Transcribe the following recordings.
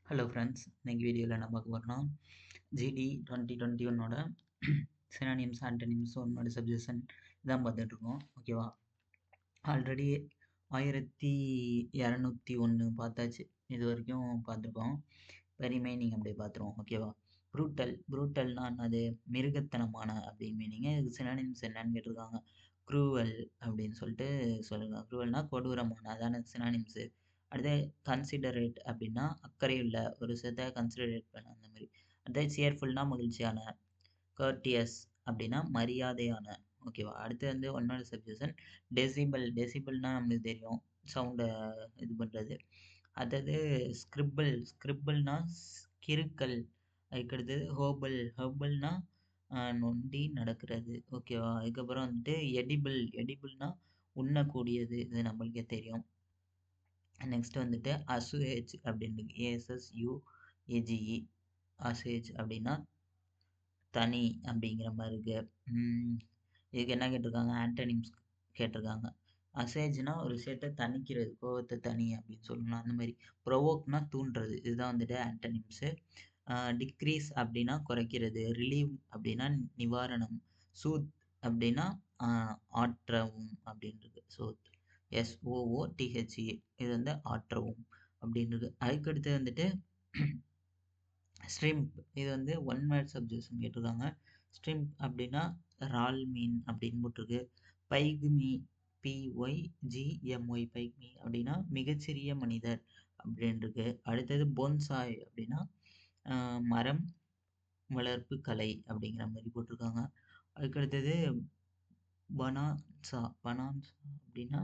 Hello friends, இன்னைக்கு வீடியோவில் என்ன பார்க்க போகிறோம்னா ஜிடி 2021 சினானிம்ஸ் ஆண்டனிம்ஸ் ஒன்னோட சப்ஜெக்ஷன் இதான் பார்த்துட்ருக்கோம். ஓகேவா? ஆல்ரெடி 1201 பார்த்தாச்சு. இது வரைக்கும் பார்த்துருக்கோம். இப்போ ரிமைனிங் அப்படியே பார்த்துருவோம். ஓகேவா? ப்ரூட்டல்னா என்னது? மிருகத்தனமான அப்படின்னு மீனிங். இதுக்கு சினானிம்ஸ் என்னன்னு கேட்டிருக்காங்க. க்ரூவல் அப்படின்னு சொல்லிட்டு சொல்லுங்க. க்ரூவல்னா கொடூரமான, அதான சினானிம்ஸு. அடுத்து கன்சிடரேட் அப்படின்னா அக்கறையுள்ள, ஒரு விஷயத்தை கன்சிடரேட் பண்ண அந்த மாதிரி. அடுத்து சியர்ஃபுல்னா மகிழ்ச்சியான, கர்டியஸ் அப்படின்னா மரியாதையான. ஓகேவா? அடுத்து வந்து ஒன்னோட சப்ஜெக்ஷன் டெசிபிள்னா நம்மளுக்கு தெரியும், சவுண்டை இது பண்ணுறது. அதாவது ஸ்கிரிபிள்னா கிறுக்கல். அதுக்கடுத்தது ஹோபல்னா நொண்டி நடக்கிறது. ஓகேவா? அதுக்கப்புறம் வந்துட்டு எடிபிள்னா உண்ணக்கூடியது, இது நம்மளுக்கே தெரியும். நெக்ஸ்ட் வந்துட்டு அசுஹேஜ் அப்படின்னு ASSUAGE. அசுஹேஜ் அப்படின்னா தனி அப்படிங்கிற மாதிரி இருக்கு. இதுக்கு என்ன கேட்டிருக்காங்க? ஆன்டனிம்ஸ் கேட்டிருக்காங்க. அசேஜ்னா ஒரு விஷயத்தை தணிக்கிறது, கோவத்தை தனி அப்படின்னு சொல்லணும். அந்த மாதிரி ப்ரொவோக்னா தூண்டுறது. இதுதான் வந்துட்டு ஆன்டனிம்ஸு. டிக்ரீஸ் அப்படின்னா குறைக்கிறது, ரிலீவ் அப்படின்னா நிவாரணம், சூத் அப்படின்னா ஆற்றவும் அப்படின்றது. SOOTHE இது வந்து ஆற்றவும் அப்படின்றது. அதுக்கடுத்து வந்துட்டு ஸ்ட்ரிம்ப். இது வந்து ஒன் வேர்ட் சப்ஜெக்ஷன் கேட்டிருக்காங்க. ஸ்ட்ரிம்ப் அப்படின்னா ரால் மீன் அப்படின்னு போட்டிருக்கு. பைக்மி PYGMY பைக்மி அப்படின்னா மிகச்சிறிய மனிதர் அப்படின்னு இருக்கு. அடுத்தது பொன்சாய் அப்படின்னா மரம் வளர்ப்பு கலை அப்படிங்கிற மாதிரி போட்டிருக்காங்க. அதுக்கடுத்தது பனான்சா அப்படின்னா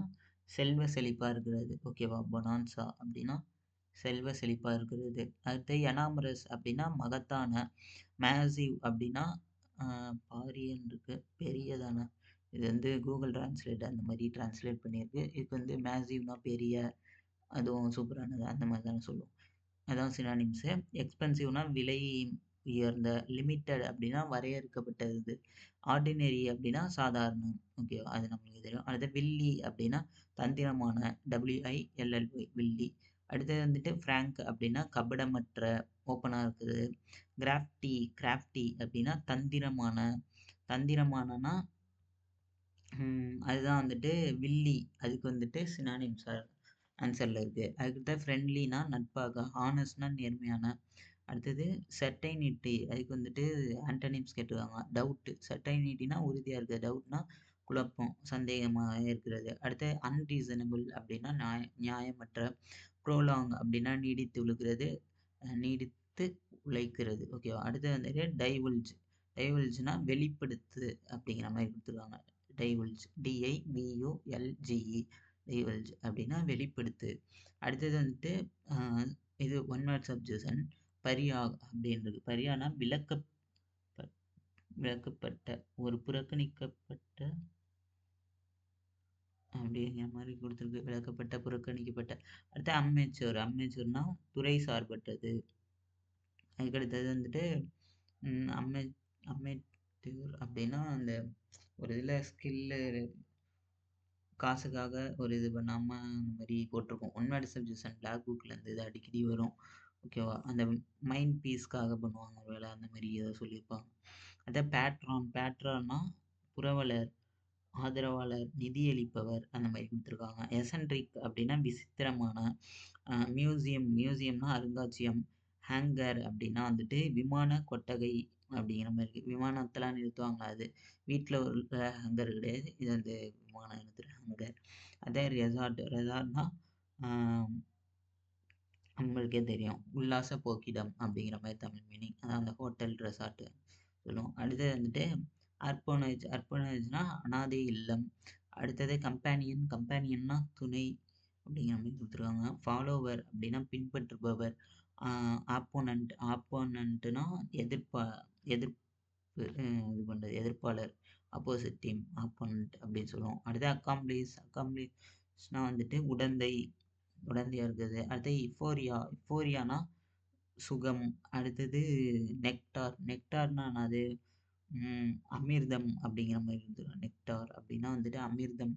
செல்வ செழிப்பா இருக்கிறது. ஓகேவா? பொனான்சா அப்படின்னா செல்வ செழிப்பா இருக்கிறது. அடுத்து எனாமரஸ் அப்படின்னா மகத்தான, மேசிவ் அப்படின்னா பாரியன் இருக்கு, பெரியதான. இது வந்து கூகுள் டிரான்ஸ்லேட் அந்த மாதிரி டிரான்ஸ்லேட் பண்ணியிருக்கு. இதுக்கு வந்து மேசிவ்னா பெரிய, அதுவும் சூப்பரானது, அந்த மாதிரி தானே சொல்லுவோம். அதான் சினானிம்ஸு. எக்ஸ்பென்சிவ்னா விலை உயர்ந்த, லிமிட்டட் அப்படின்னா வரையறுக்கப்பட்டது, ஆர்டினரி அப்படின்னா சாதாரணம். ஓகேவா? அது நம்மளுக்கு தெரியும். அடுத்து வில்லி அப்படின்னா தந்திரமான, WILLY வில்லி. அடுத்தது வந்துட்டு ஃப்ராங்க் அப்படின்னா கபடமற்ற, ஓப்பனாக இருக்குது. கிராஃப்டி அப்படின்னா தந்திரமானனா அதுதான் வந்துட்டு வில்லி. அதுக்கு வந்துட்டு சினானிம்ஸ் ஆன்சரில் இருக்குது. அதுக்கிட்ட ஃப்ரெண்ட்லினா நட்பாக, ஹானஸ்ட்னா நேர்மையான. அடுத்தது செர்டைனிட்டி. அதுக்கு வந்துட்டு ஆன்டனிம்ஸ் கேட்டிருக்காங்க. செர்டைனிட்டினா உறுதியாக இருக்குது, டவுட்னா குழப்பம், சந்தேகமாக இருக்கிறது. அடுத்து அன்ரீசனபிள் அப்படின்னா நியாயமற்ற. ப்ரோலாங் அப்படின்னா நீடித்து உழைக்கிறது. ஓகேவா? அடுத்தது வந்துட்டு டைவல்ஜ்னா வெளிப்படுத்து அப்படிங்கிற மாதிரி கொடுத்துருக்காங்க. DIVULGE டைவல்ஜ் அப்படின்னா வெளிப்படுத்து. அடுத்தது வந்துட்டு இது ஒன் வேர்ட் சப்ஜெக்ஷன் பரியா அப்படின்றது. பரியானா விளக்கப்பட்ட, ஒரு புறக்கணிக்கப்பட்ட அப்படிங்கிற மாதிரி கொடுத்துருக்கு. விளக்கப்பட்ட, புறக்கணிக்கப்பட்ட. அடுத்து அம்மெச்சூர்னா துறை சார்பட்டது. அதுக்கடுத்தது வந்துட்டு அம்மெச்சூர் அப்படின்னா அந்த ஒரு இதில் ஸ்கில்லு, காசுக்காக ஒரு இது பண்ணாமல் அந்த மாதிரி போட்டிருக்கோம். ஒன் வேர்ட் சப்ஜெக்ஷன் பிளாக் புக்லேருந்து இது அடிக்கடி வரும். ஓகேவா? அந்த மைண்ட் பீஸ்க்காக பண்ணுவாங்க ஒரு வேலை, அந்த மாதிரி ஏதோ சொல்லியிருப்பாங்க. அதை பேட்ரான்னா புரவலர், ஆதரவாளர், நிதியளிப்பவர், அந்த மாதிரி கொடுத்துருக்காங்க. எசன்ட்ரிக் அப்படின்னா விசித்திரமான. மியூசியம்னா அருங்காட்சியகம். ஹேங்கர் அப்படின்னா வந்துட்டு விமான கொட்டகை அப்படிங்கிற மாதிரி இருக்குது. விமானத்தெல்லாம் நிறுத்துவாங்க அது. வீட்டில் உள்ள ஹேங்கர் கிடையாது, இது வந்து விமான நிறுத்துகிற ஹேங்கர். அதே ரெசார்ட்னா நம்மளுக்கே தெரியும், உல்லாச போக்கிடம் அப்படிங்கிற மாதிரி தமிழ் மீனிங். அதான் அந்த ஹோட்டல் ரெசார்ட்டு சொல்லுவோம். அடுத்தது வந்துட்டு அர்பனேஜ்னா அனாதை இல்லம். அடுத்தது கம்பேனியன்னா துணை அப்படிங்கிற மாதிரி கொடுத்துருக்காங்க. ஃபாலோவர் அப்படின்னா பின்பற்றுபவர். ஆப்போனண்ட்னா எதிர்ப்பு இது பண்ணுறது, எதிர்ப்பாளர். ஆப்போசிட் டீம் ஆப்போனண்ட் அப்படின்னு சொல்லுவோம். அடுத்து அக்காம்ப்ளிஷ்னா வந்துட்டு உடந்தையாக இருக்குது. அடுத்து இஃபோரியானா சுகம். அடுத்தது நெக்டார்னா அது அமிர்தம் அப்படிங்கிற மாதிரி இருந்துடும். நெக்டார் அப்படின்னா வந்துட்டு அமிர்தம்.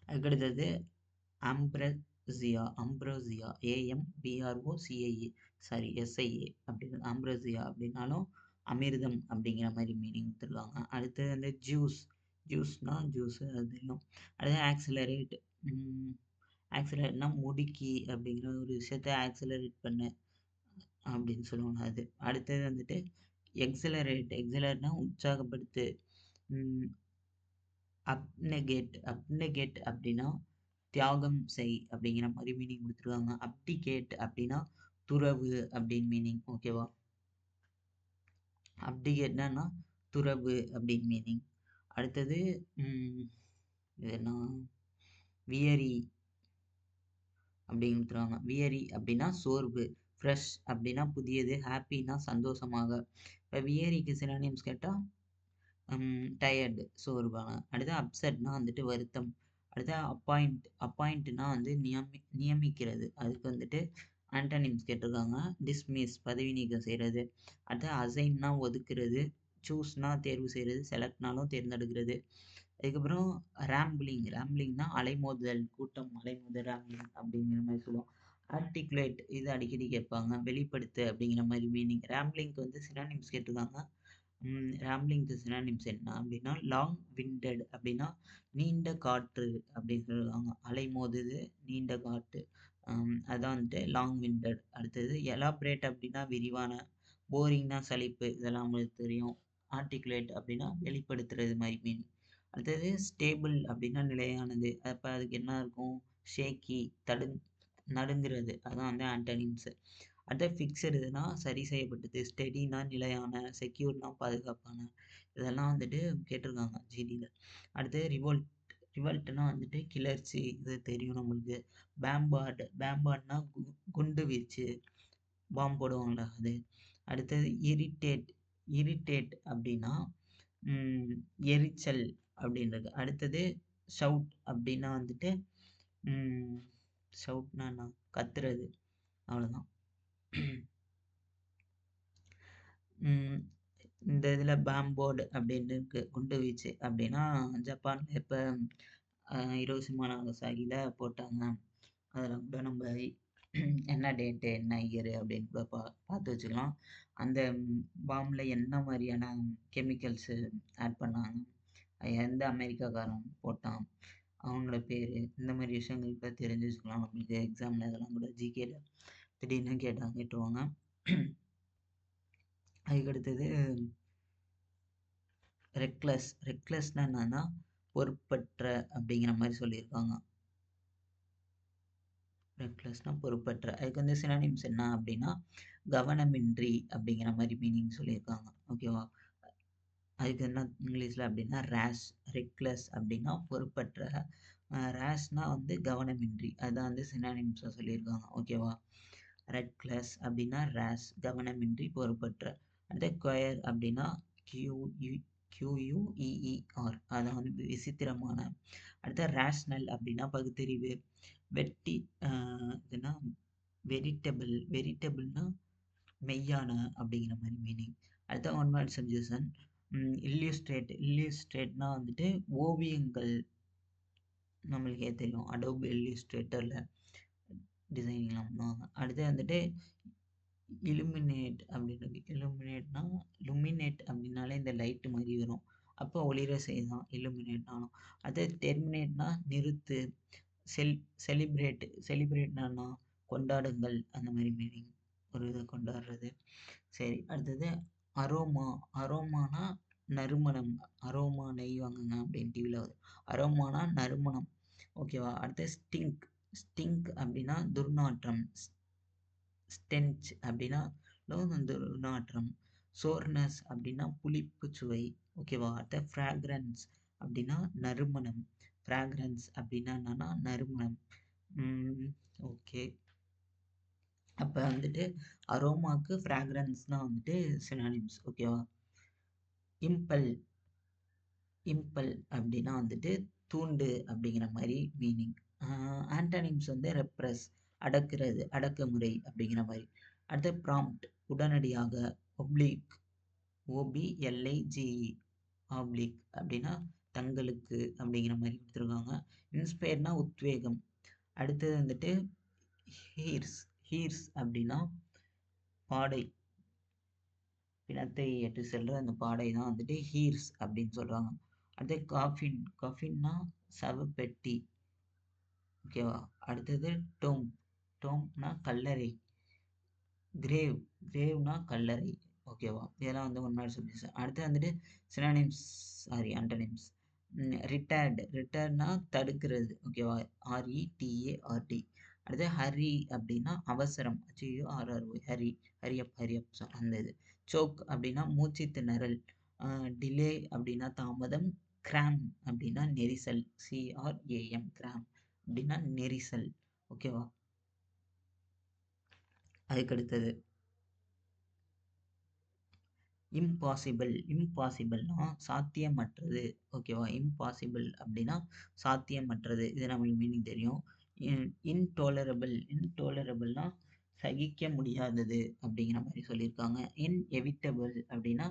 அதுக்கடுத்தது அம்ப்ரோசியா AMBROCIA சாரி SIA அப்படின்னு அம்ப்ரோசியா அப்படின்னாலும் அமிர்தம் அப்படிங்கிற மாதிரி மீனிங் கொடுத்துருக்காங்க. அடுத்தது வந்து ஜூஸ்னா ஜூஸ் அது தெரியும். அடுத்து ஆக்சிலரேட்னா முடுக்கி அப்படிங்கிற ஒரு விஷயத்த ஆக்சிலரேட் பண்ணு அப்படின்னு சொல்லுவாங்க அது. அடுத்தது வந்துட்டு எக்ஸலரேட்னா உற்சாகப்படுத்து. அப்னகேட் அப்படின்னா தியாகம் செய் அப்படிங்கிற மாதிரி மீனிங் கொடுத்துருக்காங்க. அப்டிகேட் அப்படின்னா துறவு அப்படின்னு மீனிங். ஓகேவா? அப்டிகேட்னா துறவு அப்படின்னு மீனிங். அடுத்தது என்ன வியரி அப்படின்னு கொடுத்துருவாங்க. வியரி அப்படின்னா சோர்வு. ஃப்ரெஷ் அப்படின்னா புதியது. ஹாப்பினா சந்தோஷமாக. இப்போ வியரிக்கு சினோனிம்ஸ் கேட்டால் டயர்டு சோர்வான. அடுத்து அப்செட்னா வந்துட்டு வருத்தம். அடுத்து அப்பாயிண்ட்னா வந்து நியமிக்கிறது. அதுக்கு வந்துட்டு ஆன்டனிம்ஸ் கேட்டிருக்காங்க. டிஸ்மிஸ் பதவி நீக்கம் செய்கிறது. அடுத்து அசைன்னா ஒதுக்குறது. சூஸ்னா தேர்வு செய்கிறது. செலக்ட்னாலும் தேர்ந்தெடுக்கிறது. அதுக்கப்புறம் ரேம்பிளிங்னா அலைமோதுதல், கூட்டம் அலைமோதல் ரேம்பிளிங் அப்படிங்கிற மாதிரி சொல்லுவோம். ஆர்டிகுலேட் இது அடிக்கடி கேட்பாங்க. வெளிப்படுத்து அப்படிங்கிற மாதிரி மீனிங். ரேம்பிளிங்க்கு வந்து சினானிம்ஸ் கேட்டிருக்காங்க. ரேம்பிளிங்க்கு சினானிம்ஸ் என்ன அப்படின்னா லாங் விண்டட் அப்படின்னா நீண்ட காற்று அப்படின்னு சொல்லுவாங்க. அலைமோதுது நீண்ட காற்று, அதான் வந்துட்டு லாங் விண்டட். அடுத்தது எலாபரேட் அப்படின்னா விரிவான. போரிங்னா சலிப்பு, இதெல்லாம் உங்களுக்கு தெரியும். ஆர்டிகுலேட் அப்படின்னா வெளிப்படுத்துறது மாதிரி மீனிங். அடுத்தது ஸ்டேபிள் அப்படின்னா நிலையானது. அப்போ அதுக்கு என்ன இருக்கும்? ஷேக்கி நடுங்கிறது, அதான் வந்து ஆன்டனிம்ஸ். அடுத்த ஃபிக்ஸடுனா சரி செய்யப்பட்டது. ஸ்டெடினா நிலையான. செக்யூர்னா பாதுகாப்பான. இதெல்லாம் வந்துட்டு கேட்டிருக்காங்க ஜிடியில். அடுத்து ரிவல்ட்னா வந்துட்டு கிளர்ச்சி, இது தெரியும் நம்மளுக்கு. பேம்பார்ட்னா குண்டு வீச்சு, பாம்பு போடுவாங்களா அது. அடுத்தது இரிட்டேட் அப்படின்னா எரிச்சல் அப்படின்றது. அடுத்தது ஷவுட் அப்படின்னா வந்துட்டு ஷவுட்னா என்ன? கத்துறது, அவ்வளோதான். இந்த இதில் பேம்போர்டு அப்படின்னு இருக்கு. குண்டு வீச்சு அப்படின்னா ஜப்பானில் இப்போ ஹிரோஷிமா நாகசாகியில் போட்டாங்க. அதில் கூட நம்ம என்ன டேட்டு என்ன இயரு அப்படின்னு கூட பார்த்து வச்சுக்கலாம். அந்த பாம்பில் என்ன மாதிரியான கெமிக்கல்ஸு ஆட் பண்ணாங்க, எந்த அமெரிக்காக்காரன் போட்டான், அவங்களோட பேர், இந்த மாதிரி விஷயங்கள் கூட தெரிஞ்சு வச்சுக்கலாம். நம்மளுக்கு எக்ஸாமில் இதெல்லாம் கூட ஜிகேல திடீர்னு கேட்டுருவாங்க. அதுக்கடுத்தது ரெக்லஸ்னா என்னன்னா பொறுப்பற்ற அப்படிங்கிற மாதிரி சொல்லியிருக்காங்க. ரெக்லஸ்னா பொறுப்பற்ற. அதுக்கு வந்து சினானிம்ஸ் என்ன அப்படின்னா கவனமின்றி அப்படிங்கிற மாதிரி மீனிங் சொல்லியிருக்காங்க. ஓகேவா? அதுக்கு என்ன இங்கிலீஷில் அப்படின்னா ரெக்லஸ் அப்படின்னா பொறுப்பற்ற. ரேஷ்னா வந்து கவனமின்றி. அதுதான் வந்து சினானிம்ஸாக சொல்லியிருக்காங்க. ஓகேவா? ரெக்லஸ் அப்படின்னா கவனமின்றி, பொறுப்பற்ற. அடுத்த கொயர் அப்படின்னா QUEER, அதான் வந்து விசித்திரமான. அடுத்த ரேஷ்னல் அப்படின்னா பகுத்தறிவு. இதுனா வெரிட்டபிள்னா மெய்யான அப்படிங்கிற மாதிரி மீனிங். அடுத்த ஒன் வேர்ட் சப்ஜெக்ஷன். இல்லியூஸ்ட்ரேட்னா வந்துட்டு ஓவியங்கள், நம்மளுக்கே தெரியும் அடோப் இல்லியூஸ்ட்ரேட்டரில் டிசைனிங்லாம் பண்ணுவாங்க. அடுத்து வந்துட்டு இலுமினேட் அப்படின்றது. லுமினேட் அப்படின்னாலே இந்த லைட்டு மாதிரி வரும், அப்போ ஒளிர செய்தான் இலுமினேட்னாலும். அடுத்து டெர்மினேட்னா நிறுத்து. செலிப்ரேட்னா கொண்டாடுங்கள், அந்த மாதிரி மீனிங், ஒரு இதை கொண்டாடுறது. சரி, அடுத்தது அரோமானா நறுமணம். அரோமா நெய்வாங்கங்க அப்படின்னு டிவியில் வரும். அரோமானா நறுமணம். ஓகேவா? அடுத்து ஸ்டிங்க் அப்படின்னா துர்நாற்றம். ஸ்டென்ச் அப்படின்னா துர்நாற்றம். சோர்னஸ் அப்படின்னா புளிப்பு சுவை. ஓகேவா? அடுத்த ஃப்ராக்ரன்ஸ் அப்படின்னா நறுமணம். ஃப்ராக்ரன்ஸ் அப்படின்னா என்னன்னா நறுமணம். ஓகே, அப்போ வந்துட்டு அரோமாக்கு ஃப்ராக்ரன்ஸ்னால் வந்துட்டு சினானிம்ஸ். ஓகேவா? இம்பல் அப்படின்னா வந்துட்டு தூண்டு அப்படிங்கிற மாதிரி மீனிங். ஆன்டனிம்ஸ் வந்து ரெப்ரஸ், அடக்குறது, அடக்குமுறை அப்படிங்கிற மாதிரி. அடுத்து ப்ராம்ப்ட் உடனடியாக. OBLIGE அப்படின்னா தங்களுக்கு அப்படிங்கிற மாதிரி கொடுத்துருக்காங்க. இன்ஸ்பயர்னா உத்வேகம். அடுத்தது வந்துட்டு ஹீர்ஸ். ஹீர்ஸ் அப்படின்னா பாடை, பிணத்தை ஏற்றி செல்ற அந்த பாடை தான் வந்துட்டு ஹீர்ஸ் அப்படின்னு சொல்றாங்க. அடுத்து காஃபின். காஃபின்னா சவப்பெட்டி. ஓகேவா. அடுத்தது டோம். டோம்னா கல்லறை. கிரேவ். கிரேவ்னா கல்லறை. ஓகேவா. இதெல்லாம் வந்து ஒன் வேர்ட் சப்ஜெக்ட்ஸ். அடுத்து வந்துட்டு சினானிம்ஸ், ஆண்டனிம்ஸ். ரிட்டார்ட். ரிட்டார்ட்னா தடுக்கிறது. ஓகேவா. RETARD. அடுத்து ஹரி அப்படின்னா அவசரம். HURRY. ஹரி, ஹரியப், ஹரியப் அந்த இது. சோக் அப்படின்னா மூச்சு திணறல். டிலே அப்படின்னா தாமதம். கிராம் அப்படின்னா நெரிசல். CRAM. கிராம் அப்படின்னா நெரிசல். ஓகேவா. அதுக்கடுத்தது இம்பாசிபிள். இம்பாசிபிள்னா சாத்தியமற்றது. ஓகேவா. இம்பாசிபிள் அப்படின்னா சாத்தியமற்றது. இது நம்மளுக்கு மீனிங் தெரியும். இன்டோலரபிள். இன்டோலரபிள்னா சகிக்க முடியாதது அப்படிங்கிற மாதிரி சொல்லியிருக்காங்க. இன்எவிட்டபிள் அப்படின்னா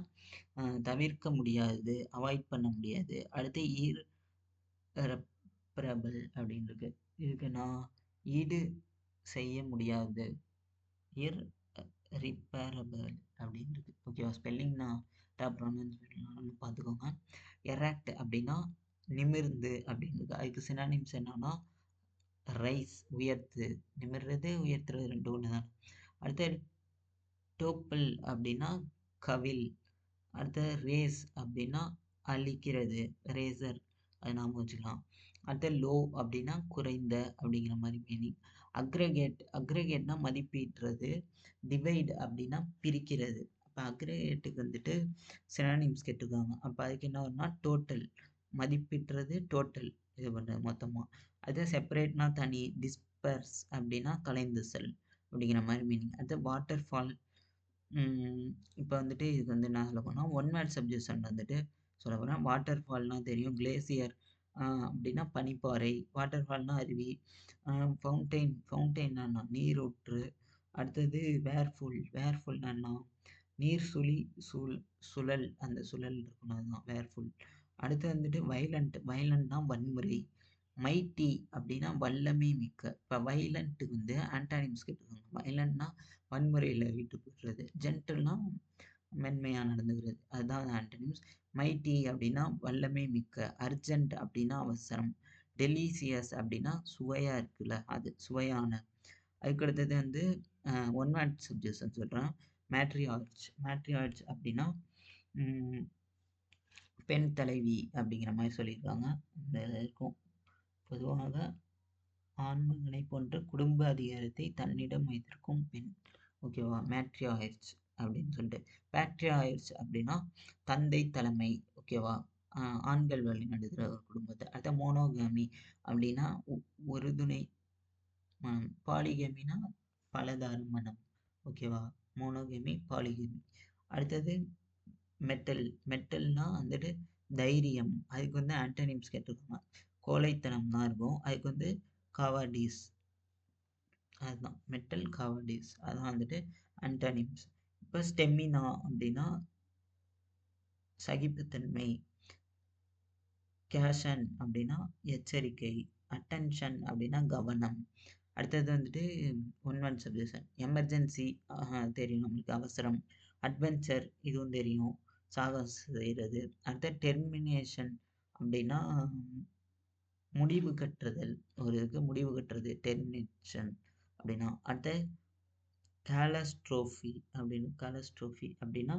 தவிர்க்க முடியாதது, அவாய்ட் பண்ண முடியாது. அடுத்து இர்ரெப்பரபிள் அப்படின்னு இருக்கு. இதுக்கு நான் ஈடு செய்ய முடியாது. ரிப்பேரபிள் அப்படின்னு இருக்கு. ஓகேவா. ஸ்பெல்லிங் நான் ப்ரொனவுன்ஸ் பார்த்துக்கோங்க. எராக்ட் அப்படின்னா நிமிர்ந்து அப்படின்னு இருக்கு. அதுக்கு சினானிம்ஸ் என்னன்னா ரைஸ், உயர்த்து. நிமிர்றது உயர்த்துறது ரெண்டு ஒன்று தான். அடுத்து டோப்பிள் அப்படின்னா கவில். அடுத்து ரேஸ் அப்படின்னா அழிக்கிறது. ரேசர், அது நாம வச்சுக்கலாம். அடுத்து லோ அப்படின்னா குறைந்த அப்படிங்கிற மாதிரி மீனிங். அக்ரிகேட். அக்ரிகேட்னா மதிப்பீட்டுறது. டிவைட் அப்படின்னா பிரிக்கிறது. அப்போ அக்ரிகேட்டுக்கு வந்துட்டு சினானிம்ஸ் கேட்டிருக்காங்க. அப்போ அதுக்கு என்ன வரும்னா டோட்டல், மதிப்பீட்டுறது, டோட்டல் இது பண்ணுறது மொத்தமாக. அது செப்பரேட்னா தனி. டிஸ்பர்ஸ் அப்படின்னா கலைந்து செல் அப்படிங்கிற மாதிரி மீனிங். அது வாட்டர் ஃபால். இப்போ வந்துட்டு இதுக்கு வந்து என்ன சொல்ல போனால் ஒன் வேர்ட் சப்ஜெக்ஷன் வந்துட்டு சொல்ல போனால் வாட்டர் ஃபால்னா தெரியும். கிளேசியர் அப்படின்னா பனிப்பாறை. வாட்டர் ஃபால்னா அருவி. ஃபவுண்டெயின். ஃபவுண்டெயின்னா நீரூற்று. அடுத்தது வேர்ஃபுல். வேர்ஃபுல்னா நீர் சுழி, சுழல், அந்த சுழல் இருக்கணும், அதுதான் வேர்ஃபுல். அடுத்து வந்துட்டு வைலண்ட். வைலண்ட்னா வன்முறை. மைட்டி அப்படின்னா வல்லமை மிக்க. இப்போ வைலண்ட்டுக்கு வந்து ஆன்டானிம்ஸ் கேட்டுருக்காங்க. வைலண்ட்னா வன்முறையில் ஈடுபடுறது. ஜென்டில்னா மென்மையாக நடந்துக்கிறது. அதுதான் ஆன்டனிம்ஸ். மைட்டி அப்படின்னா வல்லமை மிக்க. அர்ஜென்ட் அப்படின்னா அவசரம். டெலிசியஸ் அப்படின்னா சுவையாக இருக்குல்ல, அது சுவையான. அதுக்கடுத்தது வந்து ஒன் வேர்ட் சப்ஜெக்ஷன் சொல்கிறேன். மேட்ரியார்ச். மேட்ரியார்ச் அப்படின்னா பெண் தலைவி அப்படிங்கிற மாதிரி சொல்லியிருக்காங்க. இந்த இருக்கும் பொதுவாக ஆண்மகனை போன்ற குடும்ப அதிகாரத்தை தன்னிடம் வைத்திருக்கும் பெண். ஓகேவா. மேட்ரியார்ச் அப்படின்னு சொல்லிட்டு. பேட்ரியார்ச் அப்படின்னா தந்தை தலைமை. ஓகேவா. ஆண்கள் வழி நடத்துகிற ஒரு குடும்பத்தை. அடுத்த மோனோகாமி அப்படின்னா ஒரு துணை மனம். பாலிகமினா பலதார மனம். ஓகேவா. Monogamy, polygamy. அடுத்தது மெட்டல். மெட்டல்னா வந்துட்டு தைரியம். அதுக்கு வந்து ஆன்டனிம்ஸ் கேட்டிருக்காங்க. கோழைத்தனம் தான் இருக்கும். அதுக்கு வந்து காவார்டிஸ். அதுதான் மெட்டல், காவார்டிஸ், அதான் வந்துட்டு ஆன்டனிம்ஸ். இப்போ ஸ்டெமினா அப்படின்னா சகிப்புத்தன்மை. கேஷன் அப்படின்னா எச்சரிக்கை. அட்டென்ஷன் அப்படின்னா கவனம். அடுத்தது வந்துட்டு ஒன் வேர்ட் சப்ஜெக்ஷன். எமர்ஜென்சி தெரியும் நம்மளுக்கு, அவசரம். அட்வென்ச்சர் இதுவும் தெரியும், சாகசம் செய்கிறது. அடுத்த டெர்மினேஷன் அப்படின்னா முடிவு கட்டுதல். ஒரு இதுக்கு முடிவு கட்டுறது டெர்மினேஷன் அப்படின்னா. அடுத்த கேலஸ்ட்ரோஃபி அப்படின்னு. கேலஸ்ட்ரோஃபி அப்படின்னா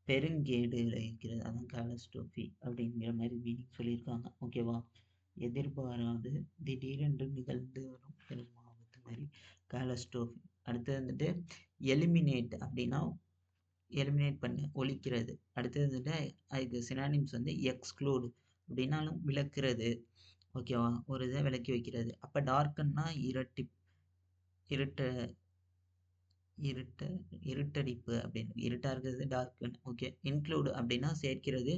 பெருங்கேடு விளைவிக்கிறது. அதான் கேலஸ்ட்ரோஃபி அப்படிங்கிற மாதிரி மீனிங் சொல்லியிருக்காங்க. ஓகேவா. எதிர்பாராது திடீரென்று நிகழ்ந்து வரும் பெரும் ஆபத்து மாதிரி கேலஸ்ட்ரோஃபி. அடுத்தது வந்துட்டு எலிமினேட் அப்படின்னா எலிமினேட் பண்ண, ஒழிக்கிறது. அடுத்தது வந்துட்டு அதுக்கு சினானிம்ஸ் வந்து எக்ஸ்க்ளூடு அப்படின்னாலும் விளக்குறது. ஓகேவா. ஒரு இதை விளக்கி வைக்கிறது. அப்போ டார்க்கன்னா இருட்ட இருட்ட இருட்டடிப்பு அப்படின்னு. இருட்டாக இருக்கிறது டார்க்கன். ஓகே. இன்க்ளூடு அப்படின்னா சேர்க்கிறது.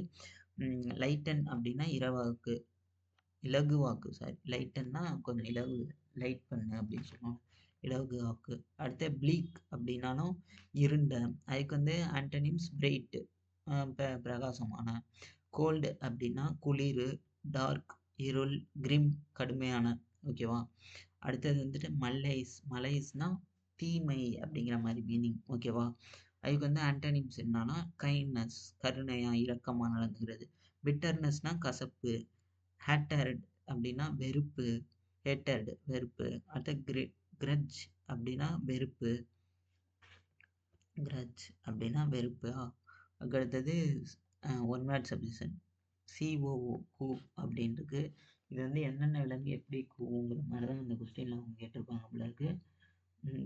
லைட்டன் அப்படின்னா இரவாக்கு, இலகுவாக்கு. சாரி, லைட்டன்னா கொஞ்சம் இலகு, லைட் பண்ணு அப்படின்னு சொல்லுவாங்க, இலகுவாக்கு. அடுத்து ப்ளீக் அப்படின்னாலும் இருண்ட. அதுக்கு வந்து ஆன்டனிம்ஸ் பிரைட், பிரகாசமான. கோல்டு அப்படின்னா குளிர், டார்க் இருள், கிரிம் கடுமையான. ஓகேவா? அடுத்தது வந்துட்டு மலைஸ்னா தீமை அப்படிங்கிற மாதிரி மீனிங். ஓகேவா? அதுக்கு வந்து ஆன்டனிம்ஸ் என்னன்னா கைண்ட்னஸ், கருணையா இரக்கமா நடந்துக்கிறது. பிட்டர்னஸ்னா கசப்பு. ஹேட்டர்ட் அப்படின்னா வெறுப்பு. வெறுப்பு. அடுத்து கிரட்ஜ் அப்படின்னா வெறுப்பு. அதுக்கடுத்தது ஒன் வேர்ட் சப்ஜெக்ஷன் COO கூ அப்படின்னு இருக்கு. இது வந்து என்னென்ன விலங்கு எப்படி கூவுங்கிற மாதிரி தான் இந்த கொஸ்டின்ல அவங்க கேட்டிருப்பாங்க போல இருக்கு.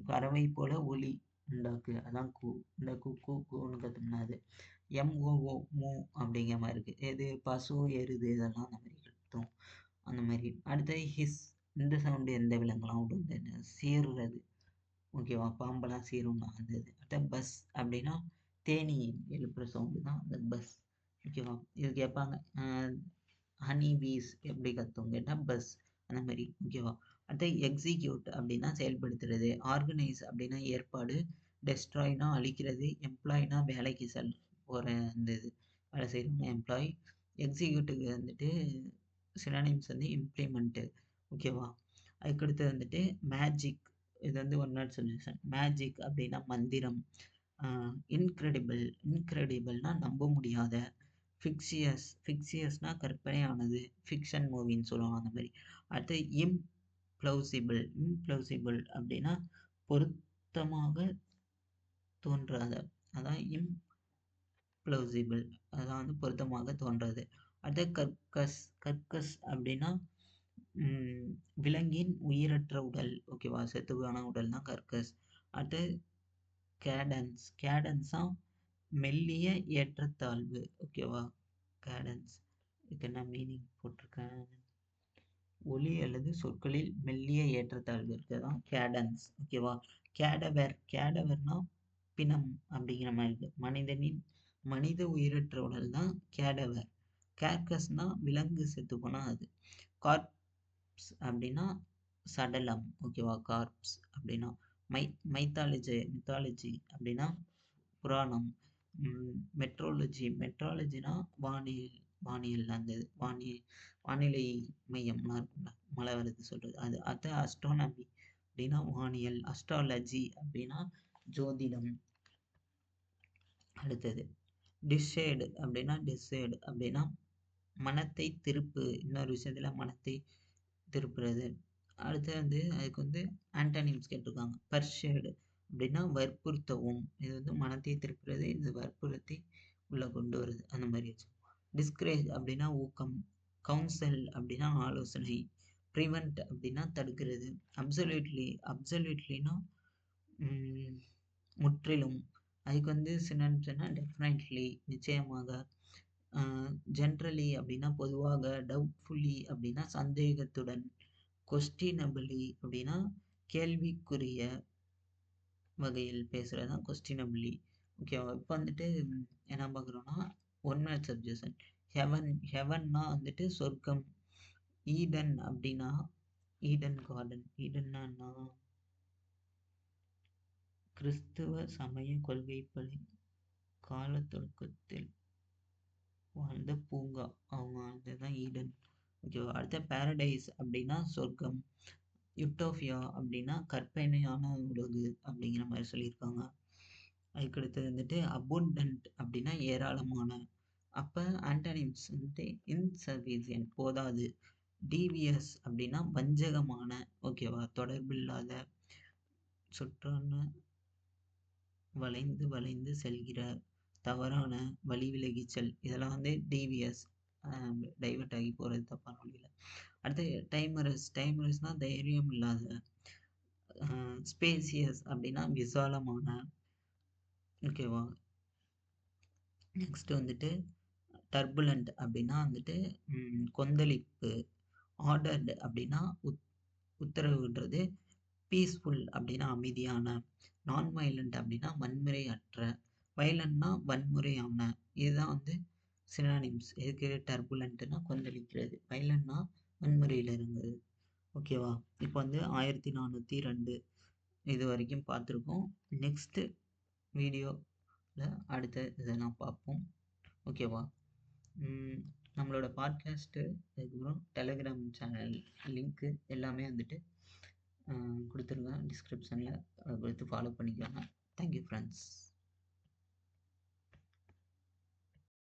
பறவை போல ஒலி உண்டாக்கு, அதான் கூ. இந்த கூன்னு கத்தும்னா அது. MOO மூ அப்படிங்கிற மாதிரி இருக்கு. எது பசு, எருது இதெல்லாம் அந்த மாதிரி கத்தும். அந்த மாதிரி. அடுத்தது ஹிஸ், இந்த சவுண்டு எந்த விலங்குலாம் விடும்? சீர்றது. ஓகேவா? பாம்பெல்லாம் சீரும்னா அந்த இது. அடுத்த பஸ் அப்படின்னா தேனி எழுப்புற சவுண்டு தான் அந்த பஸ். ஓகேவா? இது கேட்பாங்க. ஹனி பீஸ் எப்படி கத்தும் கேட்டால் பஸ், அந்த மாதிரி. ஓகேவா? அடுத்து எக்ஸிக்யூட் அப்படின்னா செயல்படுத்துறது. ஆர்கனைஸ் அப்படின்னா ஏற்பாடு. டெஸ்ட்ராய்னா அழிக்கிறது. எம்ப்ளாய்னா வேலைக்கு போகிற அந்த இது வேலை செய்கிறவங்க எம்ப்ளாய். எக்ஸிக்யூட்டுக்கு வந்துட்டு சினானிம்ஸ் வந்து இம்ப்ளிமெண்ட்டு. ஓகேவா? அதுக்கடுத்து வந்துட்டு மேஜிக். இது வந்து ஒன் வேர்ட் சொல்யூஷன். மேஜிக் அப்படின்னா மந்திரம். இன்க்ரெடிபிள்னா நம்ப முடியாத. ஃபிக்சியஸ்னா கற்பனையானது. ஃபிக்ஷன் மூவின்னு சொல்லுவாங்க அந்த மாதிரி. அடுத்து இம்ப்ளௌசிபிள் அப்படின்னா பொருத்தமாக தோன்றாத. அதான் இம்ப்ளௌசிபிள், அதான் வந்து பொருத்தமாக தோன்றது. அடுத்து கர்கஸ் அப்படின்னா விலங்கின் உயிரற்ற உடல். ஓகேவா? செத்துவான உடல் தான் கர்கஸ். அடுத்து கேடன்ஸா மெல்லிய ஏற்றத்தாழ்வு. ஓகேவா? கேடன்ஸ் இதுக்கு என்ன மீனிங் போட்டிருக்கேன்? ஒலி அல்லது சொற்களில் மெல்லிய ஏற்றத்தாழ்வு இருக்குதான் கேடன்ஸ். ஓகேவா? கேடவர்னா பிணம் அப்படிங்கிற மாதிரி இருக்கு. மனித உயிரற்ற உடல் தான் கேடவர். கேர்கஸ்னா விலங்கு செத்து போனா அது. கார்ப்ஸ் அப்படின்னா சடலம். ஓகேவா? கார்ப்ஸ் அப்படின்னா மித்தாலஜி அப்படின்னா புராணம். மெட்ராலஜினா வானியல் அந்த வானிலை மையம்லாம் இருக்கும்ல, மழை வருது சொல்றது அது. அது அஸ்ட்ரானமி அப்படின்னா வானியல். அஸ்ட்ராலஜி அப்படின்னா ஜோதிடம். அடுத்தது டிசைடு அப்படின்னா மனத்தை இன்னொரு விஷயத்துல மனத்தை திருப்புறது. அடுத்து வந்து அதுக்கு வந்து ஆன்டனிம்ஸ் கேட்டிருக்காங்க. பர்ஷேடு அப்படின்னா வற்புறுத்தவும். இது வந்து மனத்தை திருப்புறது, இது வற்புறுத்தி உள்ள கொண்டு வருது, அந்த மாதிரி வச்சு. டிஸ்கரேஜ் அப்படின்னா ஊக்கம். கவுன்சல் அப்படின்னா ஆலோசனை. ப்ரிவென்ட் அப்படின்னா தடுக்கிறது. அப்சல்யூட்லினா முற்றிலும். அதுக்கு வந்து சினன்ஸ்னா டெஃபினெட்லி நிச்சயமாக. ஜென்ரலி அப்படின்னா பொதுவாக. டவுட்ஃபுல்லி அப்படின்னா சந்தேகத்துடன். கொஸ்டினபிளி அப்படின்னா கேள்விக்குரிய வகையில் பேசுறது தான் கொஸ்டினபிளி. ஓகேவா? இப்போ வந்துட்டு என்ன பார்க்குறோன்னா ஒன் வேர்ட் சப்ஜெக்ஷன். ஹெவன்னா வந்துட்டு சொர்க்கம். ஈடன் அப்படின்னா ஈடன் கார்டன். ஈடன்னா கிறிஸ்துவ சமய கொள்கைப்படி கால தொடக்கத்தில் வாழ்ந்த பூங்கா, அவங்க அதுதான் ஈடன். ஓகேவா? அடுத்த பாரடைஸ் அப்படின்னா சொர்க்கம். யுட்டோபியா அப்படின்னா கற்பனையான உலகு அப்படிங்கிற மாதிரி சொல்லியிருக்காங்க. அதுக்கடுத்து வந்துட்டு அபுண்டன்ட் அப்படின்னா ஏராளமான. அப்போ ஆன்டனிம்ஸ் வந்துட்டு இன்சஃபிஷியன்ட் போதாது. டிவியஸ் அப்படின்னா வஞ்சகமான. ஓகேவா? தொடர்பில்லாத. சுற்றான வளைந்து செல்கிற. தவறான. வழி விலகிச்சல். இதெல்லாம் வந்து டிவியஸ், டைவர்ட் ஆகி போகிறது தப்பான வழியில். அடுத்து டைமரஸ்னா தைரியம் இல்லாத. ஸ்பேசியஸ் அப்படின்னா விசாலமான. ஓகேவா? நெக்ஸ்ட் வந்துட்டு டர்புலண்ட் அப்படின்னா வந்துட்டு கொந்தளிப்பு. ஆர்டர்டு அப்படின்னா உத்தரவுன்றது. பீஸ்ஃபுல் அப்படின்னா அமைதியான. நான் வயலண்ட் அப்படின்னா வன்முறை அற்ற. வயலண்ட்னா வன்முறையான. இதுதான் வந்து சினானிம்ஸ். எதுக்கு? டர்புலண்ட்னா கொந்தளிக்கிறது, வயலண்ட்னா வன்முறையில் இருந்தது. ஓகேவா? இப்போ வந்து 1402 இது வரைக்கும் பார்த்துருக்கோம். நெக்ஸ்ட்டு வீடியோவில் அடுத்த இதெல்லாம் பார்ப்போம். ஓகேவா? நம்மளோட பாட்காஸ்ட்டு, அதுக்கப்புறம் டெலகிராம் சேனல் லிங்க்கு எல்லாமே வந்துட்டு குடுத்துருக்கேன் டிஸ்கிரிப்ஷனில். அதை கொடுத்து ஃபாலோ பண்ணிக்கோங்க. Thank you friends.